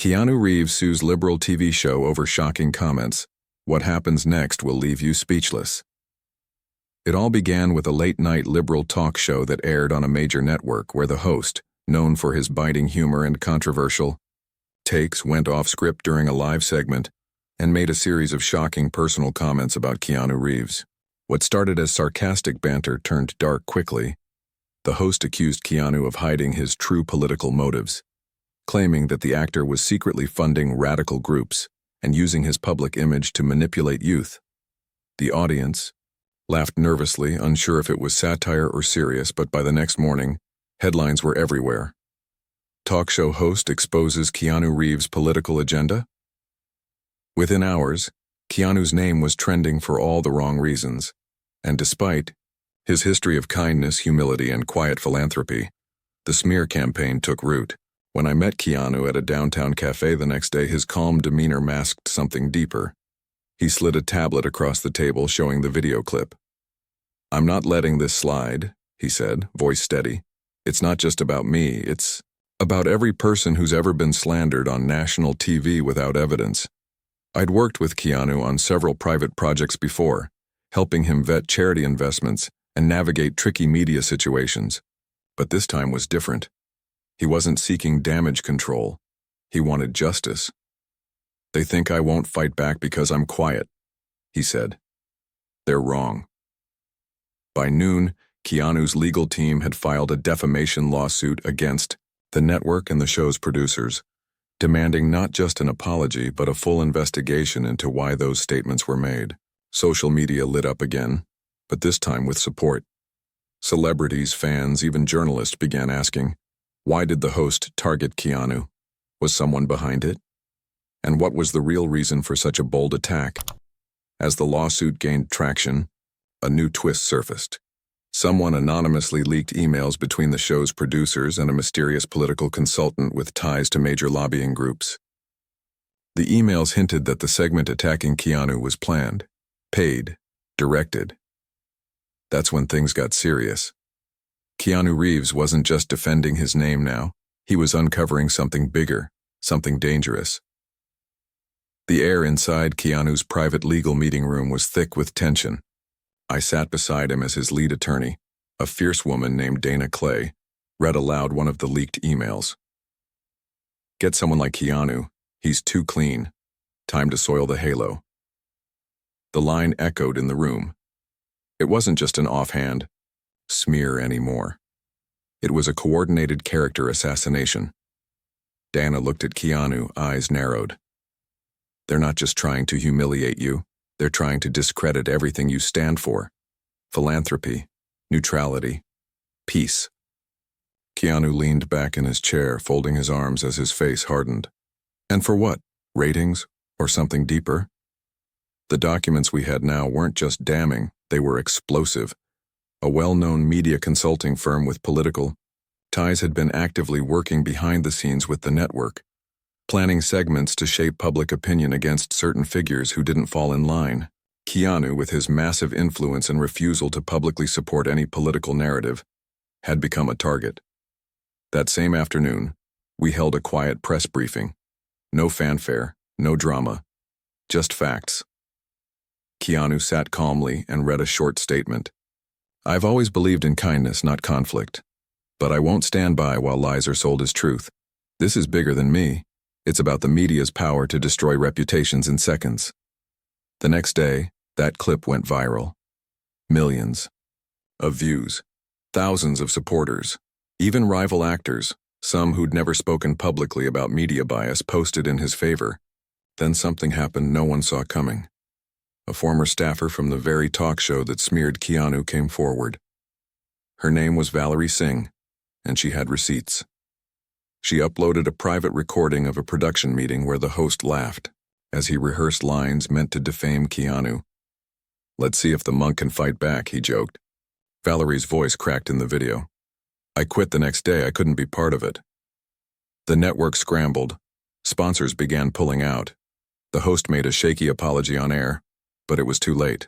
Keanu Reeves sues liberal TV show over shocking comments. What happens next will leave you speechless. It all began with a late-night liberal talk show that aired on a major network where the host, known for his biting humor and controversial takes, went off script during a live segment and made a series of shocking personal comments about Keanu Reeves. What started as sarcastic banter turned dark quickly. The host accused Keanu of hiding his true political motives, claiming that the actor was secretly funding radical groups and using his public image to manipulate youth. The audience laughed nervously, unsure if it was satire or serious, but by the next morning, headlines were everywhere. Talk show host exposes Keanu Reeves' political agenda? Within hours, Keanu's name was trending for all the wrong reasons, and despite his history of kindness, humility, and quiet philanthropy, the smear campaign took root. When I met Keanu at a downtown cafe the next day, his calm demeanor masked something deeper. He slid a tablet across the table, showing the video clip. "I'm not letting this slide," he said, voice steady. "It's not just about me, it's about every person who's ever been slandered on national TV without evidence." I'd worked with Keanu on several private projects before, helping him vet charity investments and navigate tricky media situations. But this time was different. He wasn't seeking damage control. He wanted justice. "They think I won't fight back because I'm quiet," he said. "They're wrong." By noon, Keanu's legal team had filed a defamation lawsuit against the network and the show's producers, demanding not just an apology but a full investigation into why those statements were made. Social media lit up again, but this time with support. Celebrities, fans, even journalists began asking, why did the host target Keanu? Was someone behind it? And what was the real reason for such a bold attack? As the lawsuit gained traction, a new twist surfaced. Someone anonymously leaked emails between the show's producers and a mysterious political consultant with ties to major lobbying groups. The emails hinted that the segment attacking Keanu was planned, paid, directed. That's when things got serious. Keanu Reeves wasn't just defending his name now, he was uncovering something bigger, something dangerous. The air inside Keanu's private legal meeting room was thick with tension. I sat beside him as his lead attorney, a fierce woman named Dana Clay, read aloud one of the leaked emails. "Get someone like Keanu, he's too clean. Time to soil the halo." The line echoed in the room. It wasn't just an offhand smear anymore. It was a coordinated character assassination. Dana looked at Keanu, eyes narrowed. "They're not just trying to humiliate you, they're trying to discredit everything you stand for. Philanthropy, neutrality, peace." Keanu leaned back in his chair, folding his arms as his face hardened. And for what? Ratings? Or something deeper? The documents we had now weren't just damning, they were explosive. A well-known media consulting firm with political ties had been actively working behind the scenes with the network, planning segments to shape public opinion against certain figures who didn't fall in line. Keanu, with his massive influence and refusal to publicly support any political narrative, had become a target. That same afternoon, we held a quiet press briefing. No fanfare, no drama, just facts. Keanu sat calmly and read a short statement. "I've always believed in kindness, not conflict. But I won't stand by while lies are sold as truth. This is bigger than me. It's about the media's power to destroy reputations in seconds." The next day, that clip went viral. Millions of views, thousands of supporters, even rival actors, some who'd never spoken publicly about media bias, posted in his favor. Then something happened no one saw coming. A former staffer from the very talk show that smeared Keanu came forward. Her name was Valerie Singh, and she had receipts. She uploaded a private recording of a production meeting where the host laughed as he rehearsed lines meant to defame Keanu. "Let's see if the monk can fight back," he joked. Valerie's voice cracked in the video. "I quit the next day, I couldn't be part of it." The network scrambled. Sponsors began pulling out. The host made a shaky apology on air, but it was too late.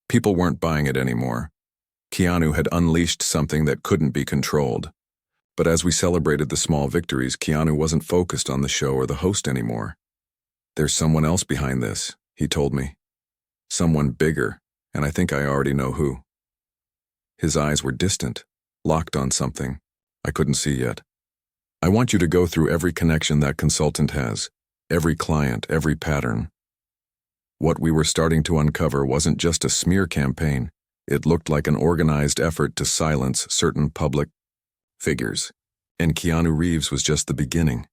People weren't buying it anymore. Keanu had unleashed something that couldn't be controlled. But as we celebrated the small victories, Keanu wasn't focused on the show or the host anymore. "There's someone else behind this," he told me. "Someone bigger, and I think I already know who." His eyes were distant, locked on something I couldn't see yet. "I want you to go through every connection that consultant has, every client, every pattern." What we were starting to uncover wasn't just a smear campaign. It looked like an organized effort to silence certain public figures. And Keanu Reeves was just the beginning.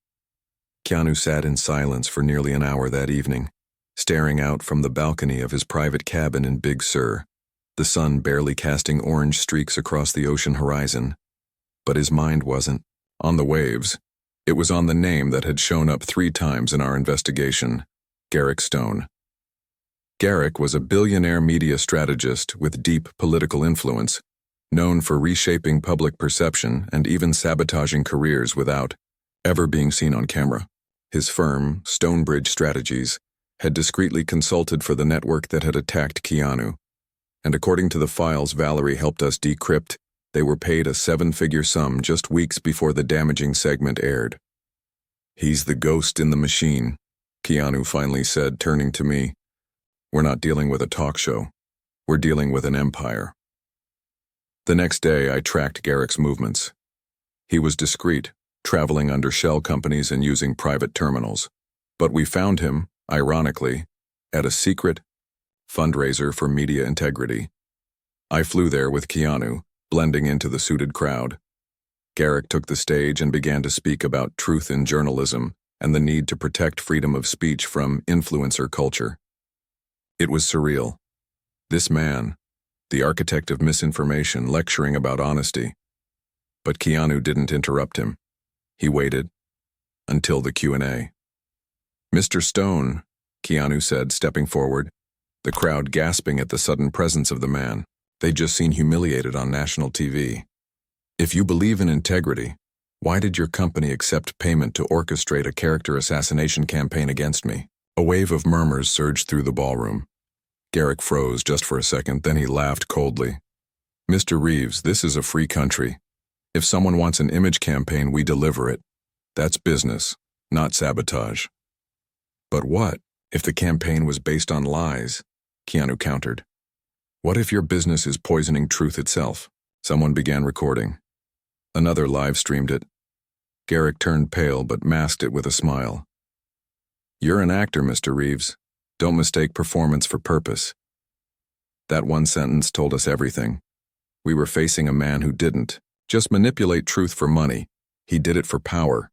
Keanu sat in silence for nearly an hour that evening, staring out from the balcony of his private cabin in Big Sur, the sun barely casting orange streaks across the ocean horizon. But his mind wasn't on the waves. It was on the name that had shown up 3 times in our investigation: Garrick Stone. Garrick was a billionaire media strategist with deep political influence, known for reshaping public perception and even sabotaging careers without ever being seen on camera. His firm, Stonebridge Strategies, had discreetly consulted for the network that had attacked Keanu, and according to the files Valerie helped us decrypt, they were paid a 7-figure sum just weeks before the damaging segment aired. "He's the ghost in the machine," Keanu finally said, turning to me. "We're not dealing with a talk show. We're dealing with an empire." The next day, I tracked Garrick's movements. He was discreet, traveling under shell companies and using private terminals. But we found him, ironically, at a secret fundraiser for media integrity. I flew there with Keanu, blending into the suited crowd. Garrick took the stage and began to speak about truth in journalism and the need to protect freedom of speech from influencer culture. It was surreal. This man, the architect of misinformation, lecturing about honesty. But Keanu didn't interrupt him. He waited until the Q&A. "Mr. Stone," Keanu said, stepping forward, the crowd gasping at the sudden presence of the man. They'd just seen humiliated on national TV. "If you believe in integrity, why did your company accept payment to orchestrate a character assassination campaign against me?" A wave of murmurs surged through the ballroom. Garrick froze just for a second, then he laughed coldly. "Mr. Reeves, this is a free country. If someone wants an image campaign, we deliver it. That's business, not sabotage." "But what if the campaign was based on lies?" Keanu countered. "What if your business is poisoning truth itself?" Someone began recording. Another live-streamed it. Garrick turned pale but masked it with a smile. "You're an actor, Mr. Reeves. Don't mistake performance for purpose." That one sentence told us everything. We were facing a man who didn't just manipulate truth for money. He did it for power.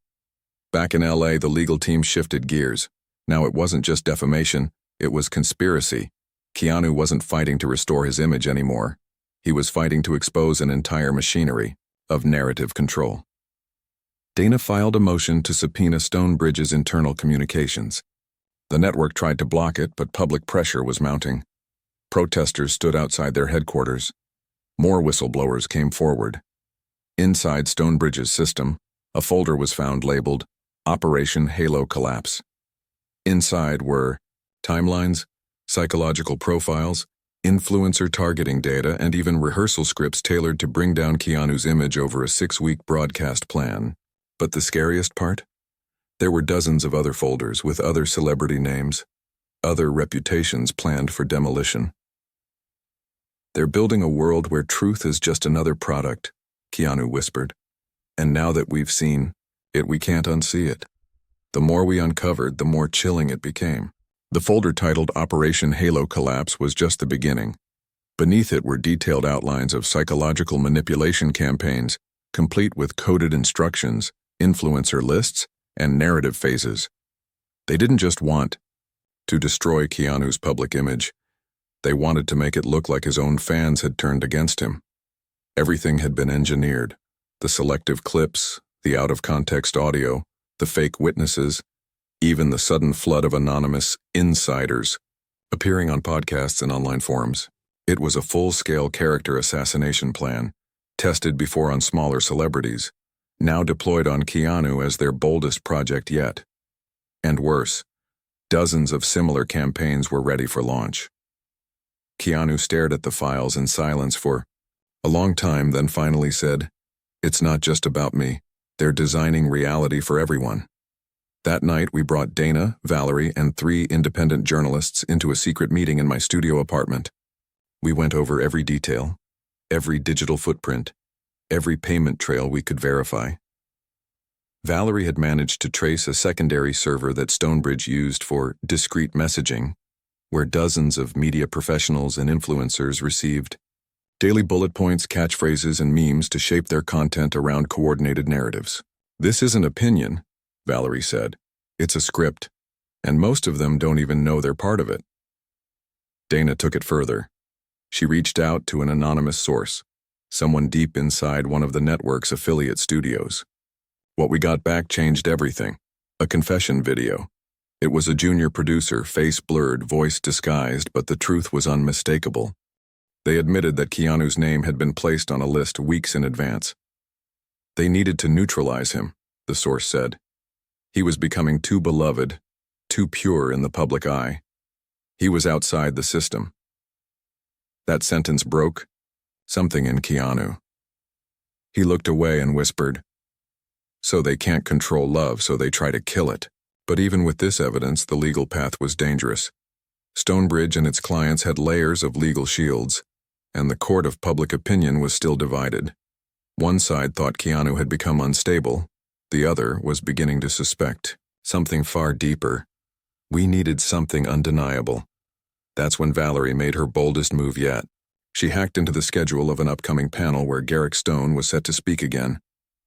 Back in LA, the legal team shifted gears. Now it wasn't just defamation, it was conspiracy. Keanu wasn't fighting to restore his image anymore. He was fighting to expose an entire machinery of narrative control. Dana filed a motion to subpoena Stonebridge's internal communications. The network tried to block it, but public pressure was mounting. Protesters stood outside their headquarters. More whistleblowers came forward. Inside Stonebridge's system, a folder was found labeled Operation Halo Collapse. Inside were timelines, psychological profiles, influencer targeting data, and even rehearsal scripts tailored to bring down Keanu's image over a 6-week broadcast plan. But the scariest part? There were dozens of other folders with other celebrity names, other reputations planned for demolition. "They're building a world where truth is just another product," Keanu whispered. "And now that we've seen it, we can't unsee it." The more we uncovered, the more chilling it became. The folder titled Operation Halo Collapse was just the beginning. Beneath it were detailed outlines of psychological manipulation campaigns, complete with coded instructions, influencer lists, and narrative phases. They didn't just want to destroy Keanu's public image. They wanted to make it look like his own fans had turned against him. Everything had been engineered. The selective clips, the out-of-context audio, the fake witnesses, even the sudden flood of anonymous insiders appearing on podcasts and online forums. It was a full-scale character assassination plan, tested before on smaller celebrities, now deployed on Keanu as their boldest project yet. And worse, dozens of similar campaigns were ready for launch. Keanu stared at the files in silence for a long time, then finally said, It's not just about me. They're designing reality for everyone. That night, we brought Dana, Valerie, and 3 independent journalists into a secret meeting in my studio apartment. We went over every detail, every digital footprint, every payment trail we could verify. Valerie had managed to trace a secondary server that Stonebridge used for discreet messaging, where dozens of media professionals and influencers received daily bullet points, catchphrases, and memes to shape their content around coordinated narratives. This isn't opinion, Valerie said. It's a script, and most of them don't even know they're part of it. Dana took it further. She reached out to an anonymous source, someone deep inside one of the network's affiliate studios. What we got back changed everything. A confession video. It was a junior producer, face blurred, voice disguised, but the truth was unmistakable. They admitted that Keanu's name had been placed on a list weeks in advance. They needed to neutralize him, the source said. He was becoming too beloved, too pure in the public eye. He was outside the system. That sentence broke something in Keanu. He looked away and whispered, "So they can't control love, so they try to kill it." But even with this evidence, the legal path was dangerous. Stonebridge and its clients had layers of legal shields, and the court of public opinion was still divided. One side thought Keanu had become unstable. The other was beginning to suspect something far deeper. We needed something undeniable. That's when Valerie made her boldest move yet. She hacked into the schedule of an upcoming panel where Garrick Stone was set to speak again,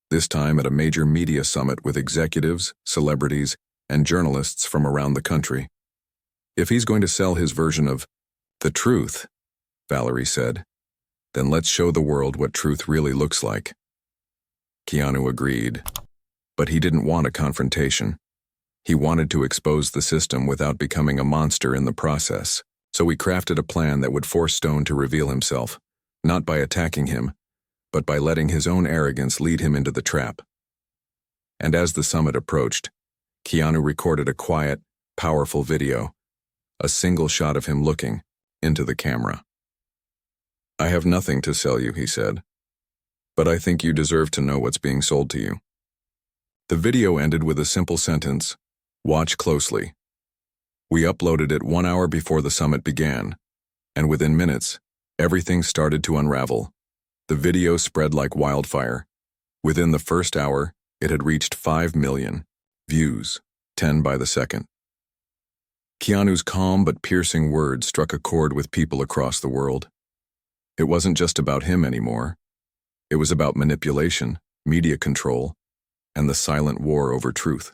this time at a major media summit with executives, celebrities, and journalists from around the country. If he's going to sell his version of the truth, Valerie said, then let's show the world what truth really looks like. Keanu agreed, but he didn't want a confrontation. He wanted to expose the system without becoming a monster in the process. So he crafted a plan that would force Stone to reveal himself, not by attacking him, but by letting his own arrogance lead him into the trap. And as the summit approached, Keanu recorded a quiet, powerful video, a single shot of him looking into the camera. "I have nothing to sell you," he said, "but I think you deserve to know what's being sold to you." The video ended with a simple sentence, "Watch closely." We uploaded it 1 hour before the summit began, and within minutes, everything started to unravel. The video spread like wildfire. Within the first hour, it had reached 5 million views, 10 by the second. Keanu's calm but piercing words struck a chord with people across the world. It wasn't just about him anymore. It was about manipulation, media control, and the silent war over truth.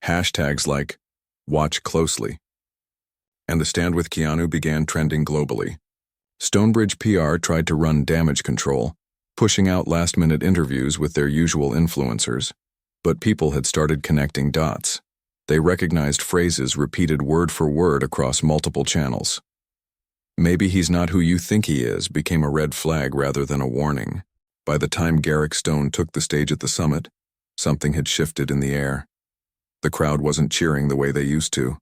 Hashtags like "Watch closely" and "The Stand with Keanu" began trending globally. Stonebridge PR tried to run damage control, pushing out last-minute interviews with their usual influencers. But people had started connecting dots. They recognized phrases repeated word for word across multiple channels. "Maybe he's not who you think he is" became a red flag rather than a warning. By the time Garrick Stone took the stage at the summit, something had shifted in the air. The crowd wasn't cheering the way they used to.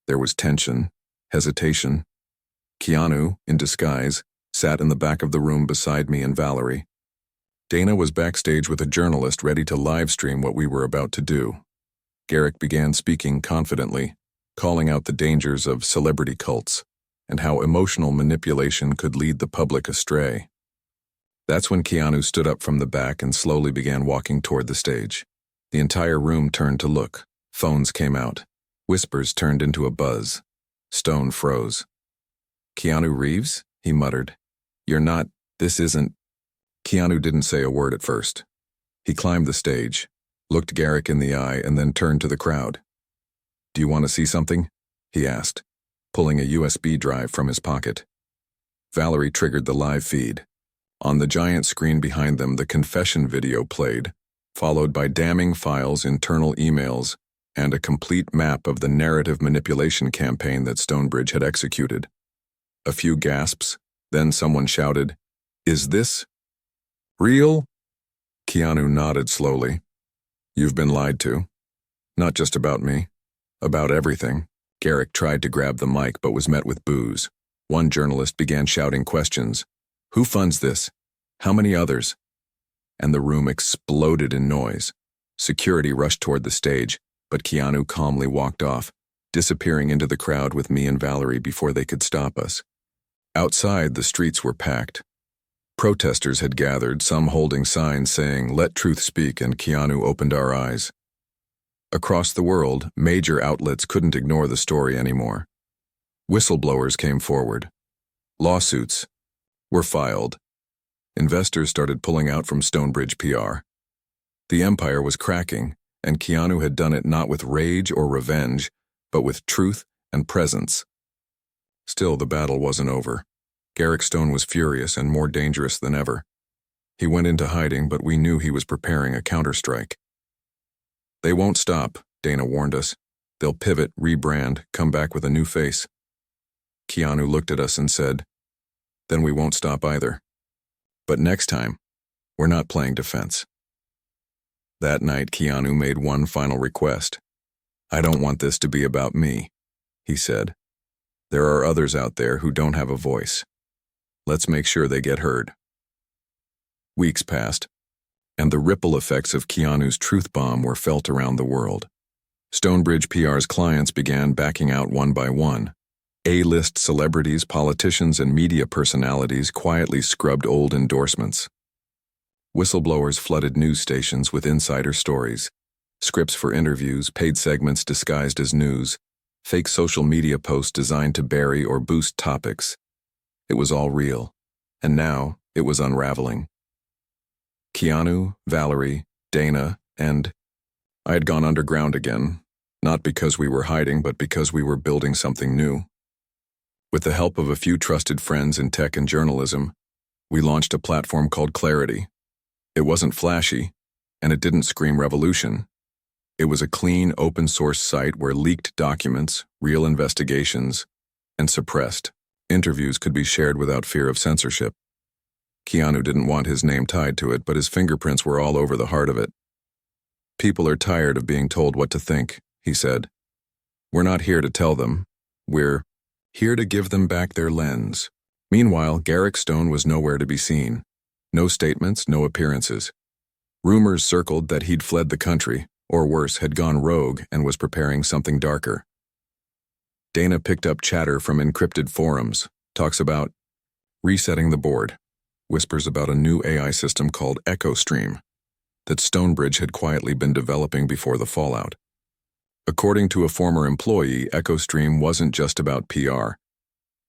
There was tension, hesitation. Keanu, in disguise, sat in the back of the room beside me and Valerie. Dana was backstage with a journalist ready to live-stream what we were about to do. Garrick began speaking confidently, calling out the dangers of celebrity cults and how emotional manipulation could lead the public astray. That's when Keanu stood up from the back and slowly began walking toward the stage. The entire room turned to look. Phones came out. Whispers turned into a buzz. Stone froze. "Keanu Reeves?" he muttered. This isn't..." Keanu didn't say a word at first. He climbed the stage, looked Garrick in the eye, and then turned to the crowd. "Do you want to see something?" he asked, pulling a USB drive from his pocket. Valerie triggered the live feed. On the giant screen behind them, the confession video played, followed by damning files, internal emails, and a complete map of the narrative manipulation campaign that Stonebridge had executed. A few gasps, then someone shouted, "Is this real?" Keanu nodded slowly. "You've been lied to. Not just about me. About everything." Garrick tried to grab the mic but was met with boos. One journalist began shouting questions. "Who funds this? How many others?" and the room exploded in noise. Security rushed toward the stage, but Keanu calmly walked off, disappearing into the crowd with me and Valerie before they could stop us. Outside, the streets were packed. Protesters had gathered, some holding signs saying, "Let truth speak," and Keanu opened our eyes. Across the world, major outlets couldn't ignore the story anymore. Whistleblowers came forward. Lawsuits were filed. Investors started pulling out from Stonebridge PR. The empire was cracking, and Keanu had done it not with rage or revenge, but with truth and presence. Still, the battle wasn't over. Garrick Stone was furious and more dangerous than ever. He went into hiding, but we knew he was preparing a counterstrike. "They won't stop," Dana warned us. "They'll pivot, rebrand, come back with a new face." Keanu looked at us and said, "Then we won't stop either. But next time, we're not playing defense." That night, Keanu made one final request. "I don't want this to be about me," he said. "There are others out there who don't have a voice. Let's make sure they get heard." Weeks passed, and the ripple effects of Keanu's truth bomb were felt around the world. Stonebridge PR's clients began backing out one by one. A-list celebrities, politicians, and media personalities quietly scrubbed old endorsements. Whistleblowers flooded news stations with insider stories, scripts for interviews, paid segments disguised as news, fake social media posts designed to bury or boost topics. It was all real, and now it was unraveling. Keanu, Valerie, Dana, and I had gone underground again, not because we were hiding, but because we were building something new. With the help of a few trusted friends in tech and journalism, we launched a platform called Clarity. It wasn't flashy, and it didn't scream revolution. It was a clean, open-source site where leaked documents, real investigations, and suppressed interviews could be shared without fear of censorship. Keanu didn't want his name tied to it, but his fingerprints were all over the heart of it. "People are tired of being told what to think," he said. "We're not here to tell them. We're here to give them back their lens." Meanwhile, Garrick Stone was nowhere to be seen. No statements, no appearances. Rumors circled that he'd fled the country, or worse, had gone rogue and was preparing something darker. Dana picked up chatter from encrypted forums, talks about resetting the board, whispers about a new AI system called EchoStream that Stonebridge had quietly been developing before the fallout. According to a former employee, EchoStream wasn't just about PR.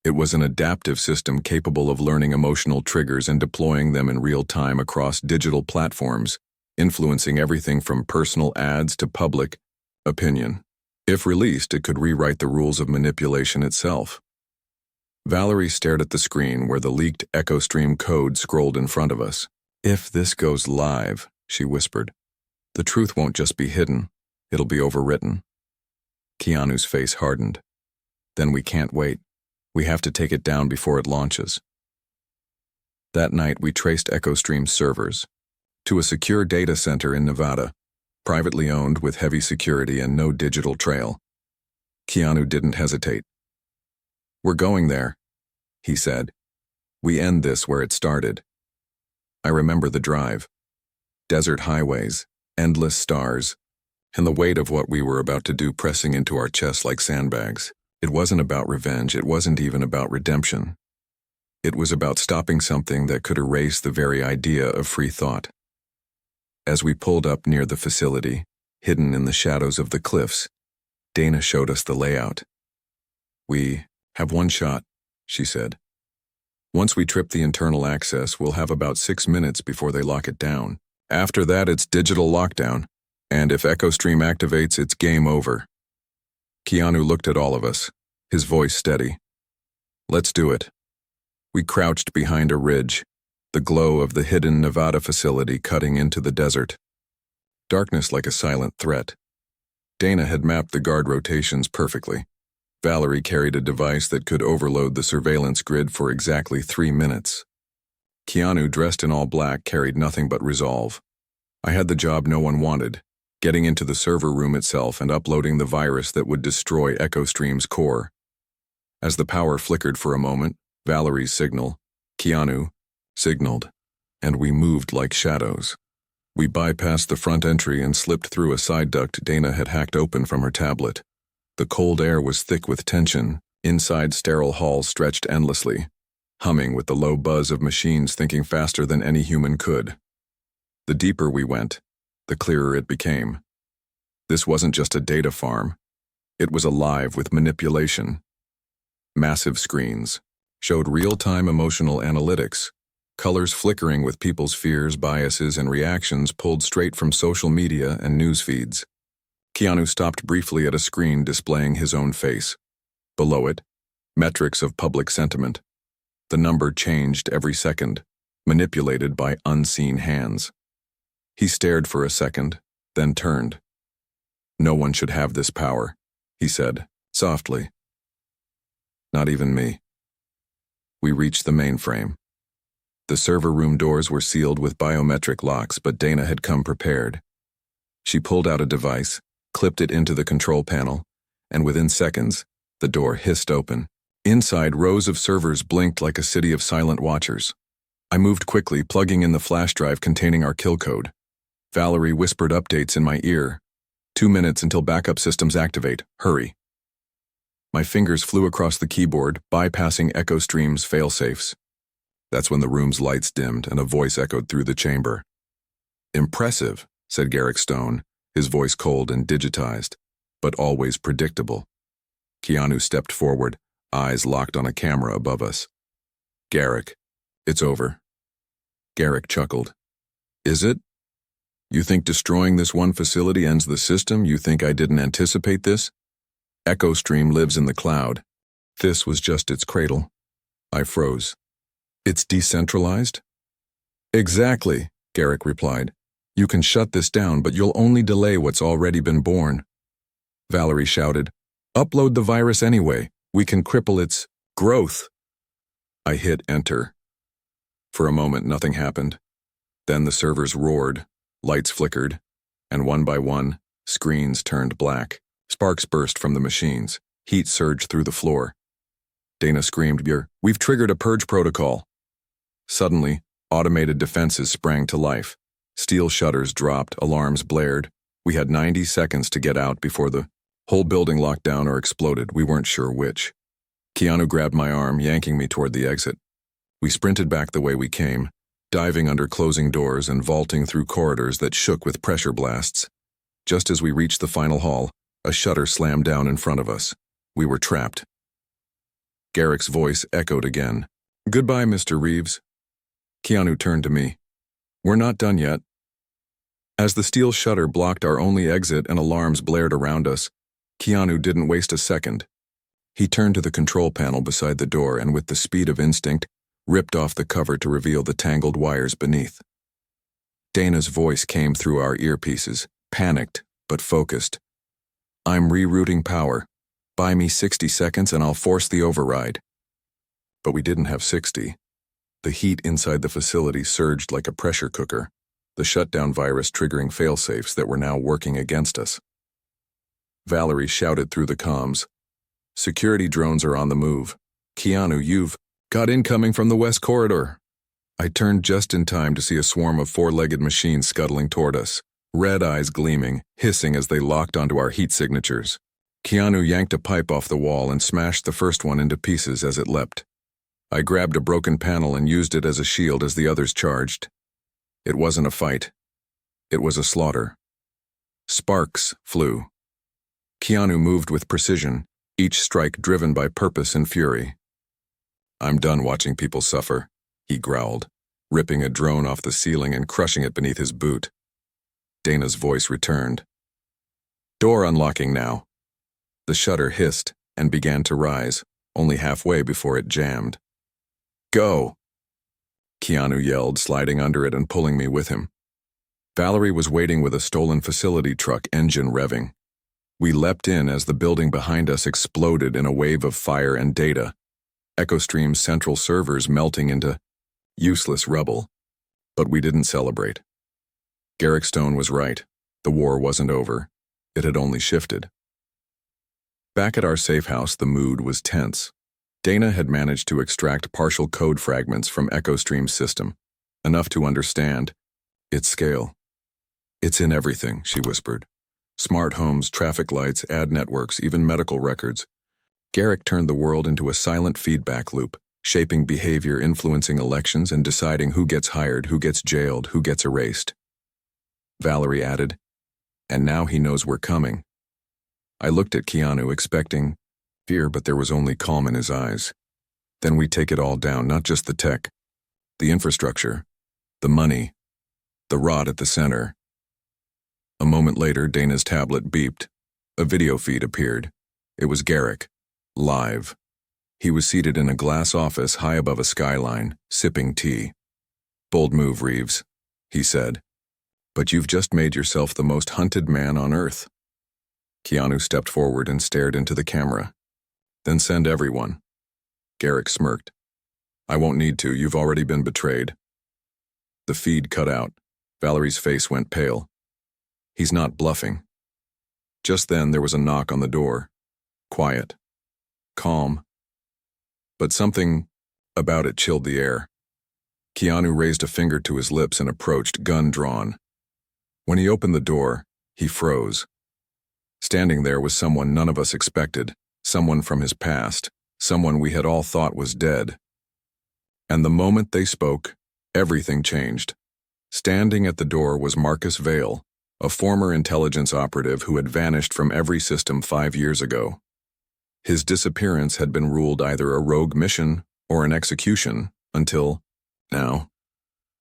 It was an adaptive system capable of learning emotional triggers and deploying them in real time across digital platforms, influencing everything from personal ads to public opinion. If released, it could rewrite the rules of manipulation itself. Valerie stared at the screen where the leaked EchoStream code scrolled in front of us. "If this goes live," she whispered, "the truth won't just be hidden, it'll be overwritten." Keanu's face hardened. "Then we can't wait. We have to take it down before it launches." That night, we traced EchoStream's servers to a secure data center in Nevada, privately owned with heavy security and no digital trail. Keanu didn't hesitate. "We're going there," he said. "We end this where it started." I remember the drive. Desert highways, endless stars, and the weight of what we were about to do pressing into our chests like sandbags. It wasn't about revenge, it wasn't even about redemption. It was about stopping something that could erase the very idea of free thought. As we pulled up near the facility, hidden in the shadows of the cliffs, Dana showed us the layout. "We have one shot," she said. "Once we trip the internal access, we'll have about 6 minutes before they lock it down. After that, it's digital lockdown, and if EchoStream activates, it's game over." Keanu looked at all of us, his voice steady. "Let's do it." We crouched behind a ridge, the glow of the hidden Nevada facility cutting into the desert. Darkness like a silent threat. Dana had mapped the guard rotations perfectly. Valerie carried a device that could overload the surveillance grid for exactly 3 minutes. Keanu, dressed in all black, carried nothing but resolve. I had the job no one wanted, getting into the server room itself and uploading the virus that would destroy EchoStream's core. As the power flickered for a moment, Valerie's signal, Keanu, signaled, and we moved like shadows. We bypassed the front entry and slipped through a side duct Dana had hacked open from her tablet. The cold air was thick with tension. Inside sterile halls stretched endlessly, humming with the low buzz of machines thinking faster than any human could. The deeper we went, the clearer it became. This wasn't just a data farm. It was alive with manipulation. Massive screens showed real-time emotional analytics, colors flickering with people's fears, biases, and reactions pulled straight from social media and news feeds. Keanu stopped briefly at a screen displaying his own face. Below it, metrics of public sentiment. The number changed every second, manipulated by unseen hands. He stared for a second, then turned. "No one should have this power," he said, softly. "Not even me." We reached the mainframe. The server room doors were sealed with biometric locks, but Dana had come prepared. She pulled out a device, clipped it into the control panel, and within seconds, the door hissed open. Inside, rows of servers blinked like a city of silent watchers. I moved quickly, plugging in the flash drive containing our kill code. Valerie whispered updates in my ear. 2 minutes until backup systems activate. Hurry. My fingers flew across the keyboard, bypassing Echo Stream's failsafes. That's when the room's lights dimmed and a voice echoed through the chamber. "Impressive," said Garrick Stone, his voice cold and digitized, but always predictable. Keanu stepped forward, eyes locked on a camera above us. "Garrick, it's over." Garrick chuckled. "Is it? You think destroying this one facility ends the system? You think I didn't anticipate this? Echo Stream lives in the cloud. This was just its cradle." I froze. "It's decentralized?" "Exactly," Garrick replied. "You can shut this down, but you'll only delay what's already been born." Valerie shouted, "Upload the virus anyway. We can cripple its growth." I hit enter. For a moment, nothing happened. Then the servers roared, lights flickered, and one by one, screens turned black. Sparks burst from the machines. Heat surged through the floor. Dana screamed, "We've triggered a purge protocol." Suddenly, automated defenses sprang to life. Steel shutters dropped, alarms blared. We had 90 seconds to get out before the whole building locked down or exploded. We weren't sure which. Keanu grabbed my arm, yanking me toward the exit. We sprinted back the way we came, diving under closing doors and vaulting through corridors that shook with pressure blasts. Just as we reached the final hall, a shutter slammed down in front of us. We were trapped. Garrick's voice echoed again. "Goodbye, Mr. Reeves." Keanu turned to me. "We're not done yet." As the steel shutter blocked our only exit and alarms blared around us, Keanu didn't waste a second. He turned to the control panel beside the door and, with the speed of instinct, ripped off the cover to reveal the tangled wires beneath. Dana's voice came through our earpieces, panicked but focused. "I'm rerouting power. Buy me 60 seconds and I'll force the override." But we didn't have 60. The heat inside the facility surged like a pressure cooker, the shutdown virus triggering failsafes that were now working against us. Valerie shouted through the comms, "Security drones are on the move. Keanu, you've got incoming from the west corridor." I turned just in time to see a swarm of four-legged machines scuttling toward us, red eyes gleaming, hissing as they locked onto our heat signatures. Keanu yanked a pipe off the wall and smashed the first one into pieces as it leapt. I grabbed a broken panel and used it as a shield as the others charged. It wasn't a fight. It was a slaughter. Sparks flew. Keanu moved with precision, each strike driven by purpose and fury. "I'm done watching people suffer," he growled, ripping a drone off the ceiling and crushing it beneath his boot. Dana's voice returned. "Door unlocking now." The shutter hissed and began to rise, only halfway before it jammed. "Go!" Keanu yelled, sliding under it and pulling me with him. Valerie was waiting with a stolen facility truck engine revving. We leapt in as the building behind us exploded in a wave of fire and data, EchoStream's central servers melting into useless rubble. But we didn't celebrate. Garrick Stone was right. The war wasn't over. It had only shifted. Back at our safe house, the mood was tense. Dana had managed to extract partial code fragments from EchoStream's system, enough to understand its scale. It's in everything, she whispered. Smart homes, traffic lights, ad networks, even medical records. Garrick turned the world into a silent feedback loop, shaping behavior, influencing elections, and deciding who gets hired, who gets jailed, who gets erased. Valerie added, and now he knows we're coming. I looked at Keanu, expecting fear, but there was only calm in his eyes. Then we take it all down, not just the tech, the infrastructure, the money, the rot at the center. A moment later, Dana's tablet beeped. A video feed appeared. It was Garrick, live. He was seated in a glass office high above a skyline, sipping tea. Bold move, Reeves, he said. But you've just made yourself the most hunted man on Earth. Keanu stepped forward and stared into the camera. Then send everyone. Garrick smirked. I won't need to, you've already been betrayed. The feed cut out. Valerie's face went pale. He's not bluffing. Just then there was a knock on the door. Quiet. Calm. But something about it chilled the air. Keanu raised a finger to his lips and approached, gun drawn. When he opened the door, he froze. Standing there was someone none of us expected, someone from his past, someone we had all thought was dead. And the moment they spoke, everything changed. Standing at the door was Marcus Vale, a former intelligence operative who had vanished from every system 5 years ago. His disappearance had been ruled either a rogue mission or an execution until now.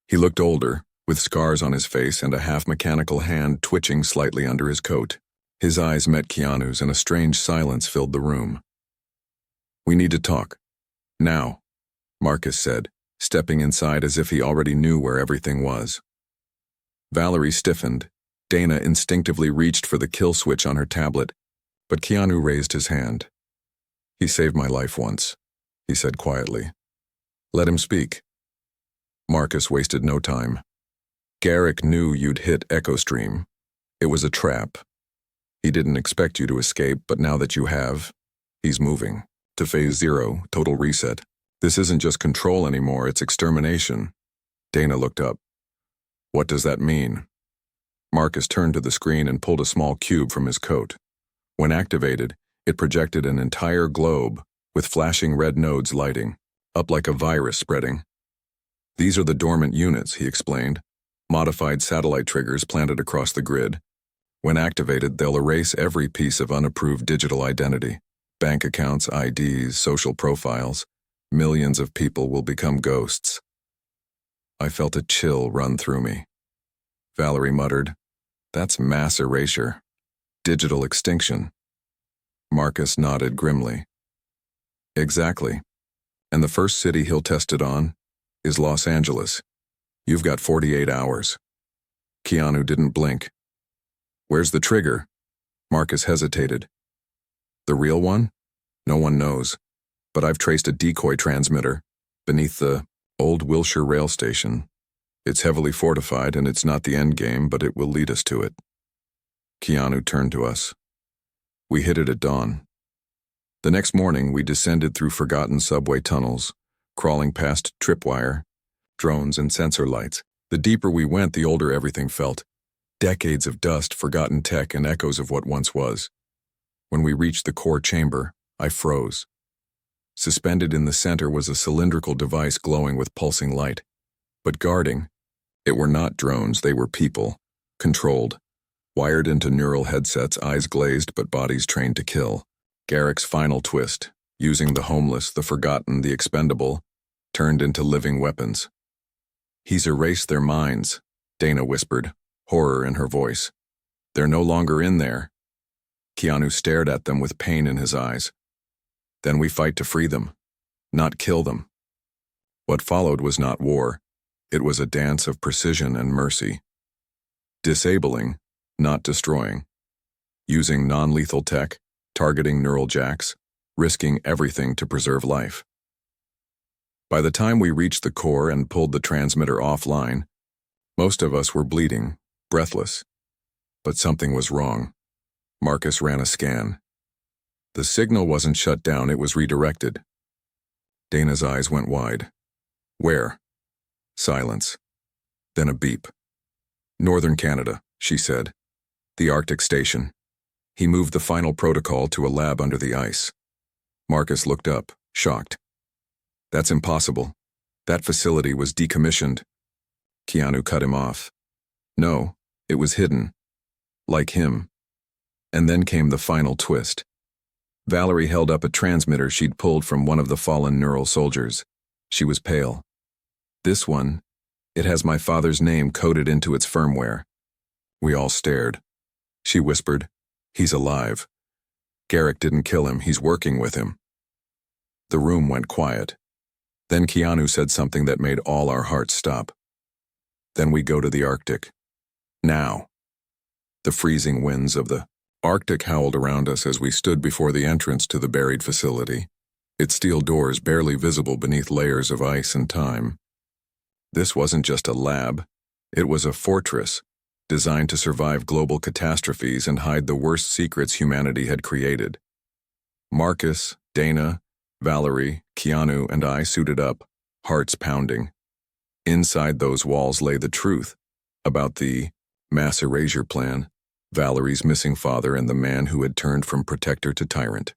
He looked older, with scars on his face and a half-mechanical hand twitching slightly under his coat. His eyes met Keanu's and a strange silence filled the room. We need to talk. Now, Marcus said, stepping inside as if he already knew where everything was. Valerie stiffened. Dana instinctively reached for the kill switch on her tablet, but Keanu raised his hand. He saved my life once, he said quietly. Let him speak. Marcus wasted no time. Garrick knew you'd hit Echo Stream. It was a trap. He didn't expect you to escape, but now that you have, he's moving. To phase 0, total reset. This isn't just control anymore, it's extermination. Dana looked up. What does that mean? Marcus turned to the screen and pulled a small cube from his coat. When activated, it projected an entire globe, with flashing red nodes lighting, up like a virus spreading. These are the dormant units, he explained. Modified satellite triggers planted across the grid. When activated, they'll erase every piece of unapproved digital identity. Bank accounts, IDs, social profiles. Millions of people will become ghosts. I felt a chill run through me. Valerie muttered, That's mass erasure. Digital extinction. Marcus nodded grimly. Exactly. And the first city he'll test it on is Los Angeles. You've got 48 hours. Keanu didn't blink. Where's the trigger? Marcus hesitated. The real one? No one knows. But I've traced a decoy transmitter beneath the old Wilshire rail station. It's heavily fortified and it's not the end game, but it will lead us to it. Keanu turned to us. We hit it at dawn. The next morning, we descended through forgotten subway tunnels, crawling past tripwire, drones, and sensor lights. The deeper we went, the older everything felt. Decades of dust, forgotten tech, and echoes of what once was. When we reached the core chamber, I froze. Suspended in the center was a cylindrical device glowing with pulsing light. But guarding, it were not drones, they were people, controlled, wired into neural headsets, eyes glazed but bodies trained to kill. Garrick's final twist, using the homeless, the forgotten, the expendable, turned into living weapons. He's erased their minds, Dana whispered, horror in her voice. They're no longer in there. Keanu stared at them with pain in his eyes. Then we fight to free them, not kill them. What followed was not war. It was a dance of precision and mercy. Disabling, not destroying. Using non-lethal tech, targeting neural jacks, risking everything to preserve life. By the time we reached the core and pulled the transmitter offline, most of us were bleeding, breathless. But something was wrong. Marcus ran a scan. The signal wasn't shut down, it was redirected. Dana's eyes went wide. Where? Silence. Then a beep. Northern Canada, she said. The Arctic station. He moved the final protocol to a lab under the ice. Marcus looked up, shocked. That's impossible. That facility was decommissioned. Keanu cut him off. No, it was hidden. Like him. And then came the final twist. Valerie held up a transmitter she'd pulled from one of the fallen neural soldiers. She was pale. This one, it has my father's name coded into its firmware. We all stared. She whispered, "He's alive. Garrick didn't kill him, he's working with him." The room went quiet. Then Keanu said something that made all our hearts stop. Then we go to the Arctic. Now. The freezing winds of the Arctic howled around us as we stood before the entrance to the buried facility, its steel doors barely visible beneath layers of ice and time. This wasn't just a lab, it was a fortress, designed to survive global catastrophes and hide the worst secrets humanity had created. Marcus, Dana, Valerie, Keanu, and I suited up, hearts pounding. Inside those walls lay the truth about the mass erasure plan, Valerie's missing father, and the man who had turned from protector to tyrant.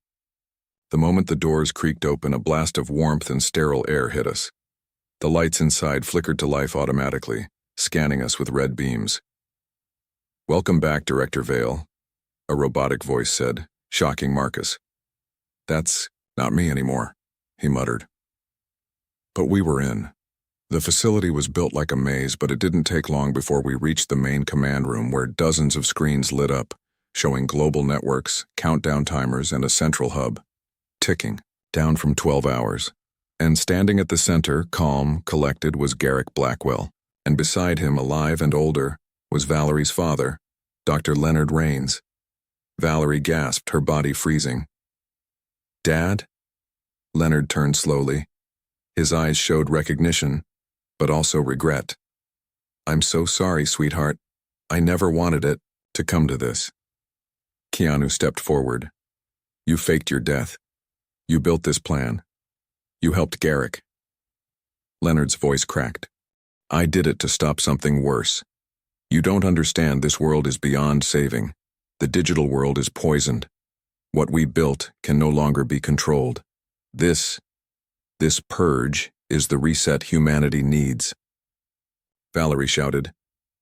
The moment the doors creaked open, a blast of warmth and sterile air hit us. The lights inside flickered to life automatically, scanning us with red beams. "Welcome back, Director Vale," a robotic voice said, shocking Marcus. "That's not me anymore," he muttered. But we were in. The facility was built like a maze, but it didn't take long before we reached the main command room where dozens of screens lit up, showing global networks, countdown timers, and a central hub, ticking, down from 12 hours. And standing at the center, calm, collected, was Garrick Blackwell, and beside him, alive and older, was Valerie's father, Dr. Leonard Rains. Valerie gasped, her body freezing. "Dad?" Leonard turned slowly. His eyes showed recognition, but also regret. "I'm so sorry, sweetheart. I never wanted it to come to this." Keanu stepped forward. "You faked your death. You built this plan. You helped Garrick." Leonard's voice cracked. "I did it to stop something worse. You don't understand, this world is beyond saving. The digital world is poisoned. What we built can no longer be controlled. This purge is the reset humanity needs." Valerie shouted,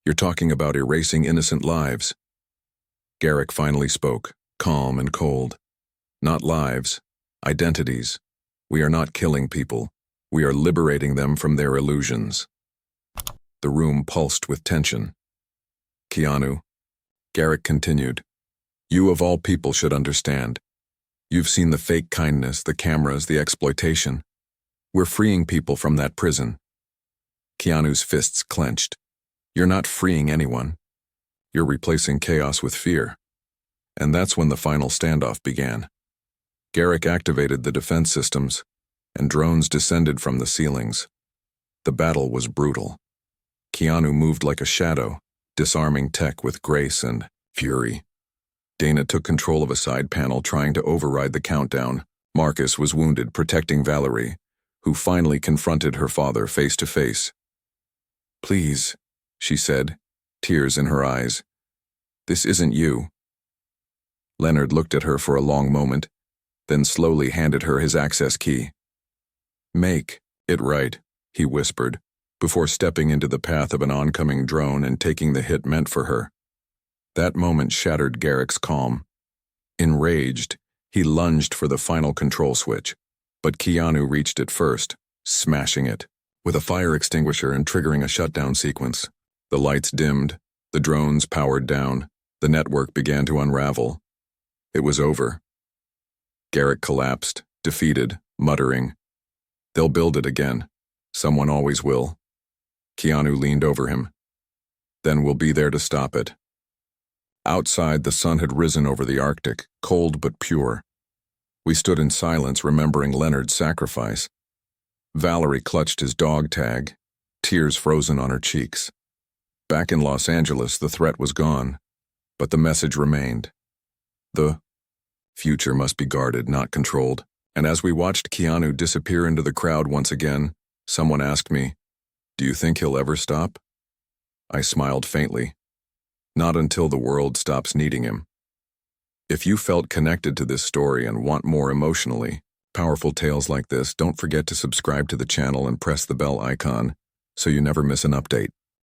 "You're talking about erasing innocent lives." Garrick finally spoke, calm and cold. "Not lives, identities. We are not killing people. We are liberating them from their illusions." The room pulsed with tension. "Keanu," Garrick continued, "you of all people should understand. You've seen the fake kindness, the cameras, the exploitation. We're freeing people from that prison." Keanu's fists clenched. "You're not freeing anyone. You're replacing chaos with fear." And that's when the final standoff began. Garrick activated the defense systems, and drones descended from the ceilings. The battle was brutal. Keanu moved like a shadow, disarming tech with grace and fury. Dana took control of a side panel, trying to override the countdown. Marcus was wounded, protecting Valerie, who finally confronted her father face to face. "Please," she said, tears in her eyes. "This isn't you." Leonard looked at her for a long moment, then slowly handed her his access key. "Make it right," he whispered, before stepping into the path of an oncoming drone and taking the hit meant for her. That moment shattered Garrick's calm. Enraged, he lunged for the final control switch, but Keanu reached it first, smashing it with a fire extinguisher and triggering a shutdown sequence. The lights dimmed, the drones powered down, the network began to unravel. It was over. Garrick collapsed, defeated, muttering, "They'll build it again. Someone always will." Keanu leaned over him. "Then we'll be there to stop it." Outside, the sun had risen over the Arctic, cold but pure. We stood in silence, remembering Leonard's sacrifice. Valerie clutched his dog tag, tears frozen on her cheeks. Back in Los Angeles, the threat was gone, but the message remained. The future must be guarded, not controlled. And as we watched Keanu disappear into the crowd once again, someone asked me, "Do you think he'll ever stop?" I smiled faintly. Not until the world stops needing him. If you felt connected to this story and want more emotionally powerful tales like this, don't forget to subscribe to the channel and press the bell icon so you never miss an update.